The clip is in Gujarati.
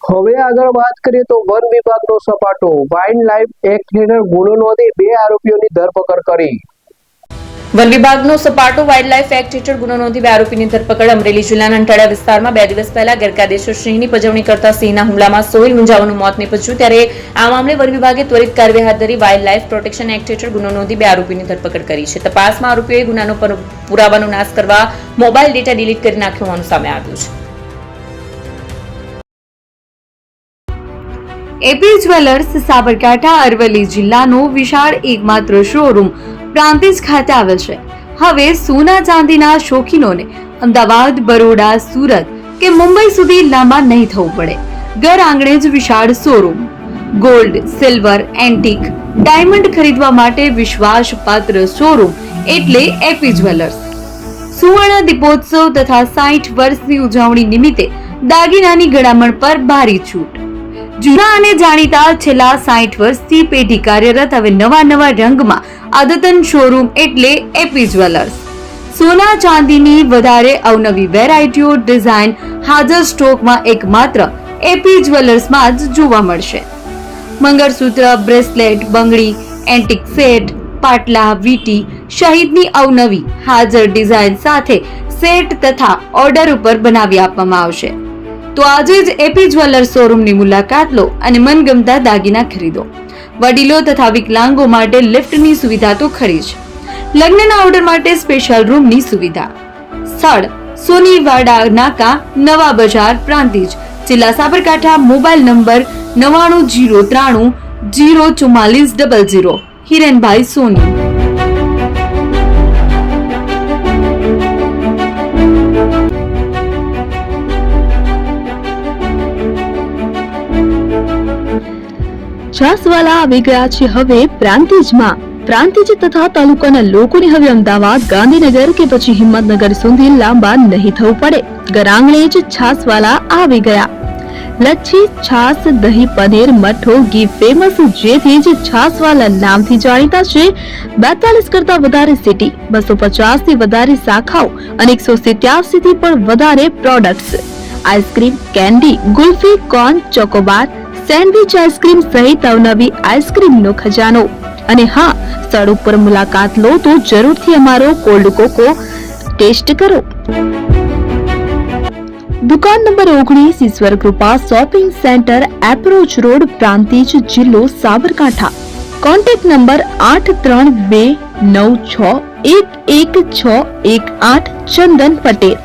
હવે આગળ વાત કરીએ તો વન વિભાગનો સપાટો, વાઇલ્ડ લાઇફ એક્ટ હેઠળ ગુનો નોંધી 2 આરોપીઓની ધરપકડ કરી। વન વિભાગનો સપાટો, વાઇલ્ડ લાઇફ એક્ટ હેઠળ ગુનો નોંધી 2 આરોપીની ધરપકડ। અમરેલી જિલ્લાના અંટાળા વિસ્તારમાં 2 દિવસ પહેલા ગેરકાયદેસર સિંહની પજવણી કરતા સિંહના હુમલામાં સોહિલ મુંજાવાનું મોત નીપજ્યું, ત્યારે આ મામલે વન વિભાગે ત્વરિત કાર્યવાહી હાથ ધરી વાઇલ્ડ લાઇફ પ્રોટેક્શન એક્ટ હેઠળ ગુનો નોંધી 2 આરોપીની ધરપકડ કરી છે। તપાસમાં આરોપીઓએ ગુનાનો પુરાવાનો નાશ કરવા મોબાઈલ ડેટા ડિલીટ કરી નાખ્યો હોવાનું સામે આવ્યું છે। એપી જ્વેલર્સ સાબરકાંઠા અરવલ્લી જિલ્લાનો વિશાળ એકમાત્ર શોરૂમ પ્રાંતિજ ખાતે આવેલ છે। હવે સોના ચાંદીના શોખીનોને અમદાવાદ, બરોડા, સુરત કે મુંબઈ સુધી લાંબા નહીં થવું પડે। ઘર આંગણે જ વિશાળ showroom. Gold, silver, antique, diamond ખરીદવા માટે વિશ્વાસપાત્ર શોરૂમ એટલે એપી જ્વેલર્સ। સુવર્ણ દીપોત્સવ તથા 60 વર્ષની ઉજવણી નિમિત્તે દાગીનાની ગળામણ પર ભારી છૂટ। જૂના અને જાણીતા છેલ્લા 60 વર્ષથી પેઢી કાર્યરત હવે નવા રંગમાં અદ્યતન શોરૂમ એટલે એપી જ્વેલર્સ। સોના ચાંદીની વધારે અવનવી વેરાયટીઓ, ડિઝાઇન હાજર સ્ટોકમાં એકમાત્ર એપી જ્વેલર્સમાં જ જોવા મળશે। મંગળસૂત્ર, બ્રેસલેટ, બંગડી, એન્ટિક સેટ, પાટલા, વીટી સહિતની અવનવી હાજર ડિઝાઇન સાથે સેટ તથા ઓર્ડર ઉપર બનાવી આપવામાં આવશે। તો આજે જ એપી જ્વેલર્સ શોરૂમની મુલાકાત લો અને મનગમતા દાગીના ખરીદો। વડીલો તથા વિકલાંગો માટે લિફ્ટની સુવિધા તો ખરી જ, લગ્નના ઓર્ડર માટે સ્પેશિયલ રૂમની સુવિધા। સ્થળ સોનીવાડા નાકા, નવા બજાર, પ્રાંતિજ, જિલ્લા સાબરકાંઠા। Mobile number 9903 04400। હિરેનભાઈ સોની। છાસવાલા આવી ગયા છે હવે પ્રાંતિજમાં। પ્રાંતિજ તથા તાલુકાના લોકોને હવે અમદાવાદ, ગાંધીનગર કે પછી હિંમતનગર સુધી લાંબા નહીં થવું પડે। ઘર આંગણે જ છાસવાલા આવી ગયા। લચ્છી, છાસ, દહીં, પનીર, મઠો, ઘી ફેમસ, જેથી જ છાસવાલા નામથી જાણીતા છે। 42 કરતા વધારે સિટી, 250 થી વધારે શાખાઓ અને 187 થી પણ વધારે products. Ice cream, candy, kulfi, corn, Chocobar, sandwich ice cream સહિત અવનવી આઈસ્ક્રીમનો ખજાનો। અને હા, સ્થળ ઉપર મુલાકાત લો તો જરૂરથી અમારો કોલ્ડ કોકો ટેસ્ટ કરો। દુકાન number 19, Ishwar Krupa shopping centre, approach road, Prantij, જિલ્લો સાબરકાંઠા। Contact number 8329611618 Chandan Patel.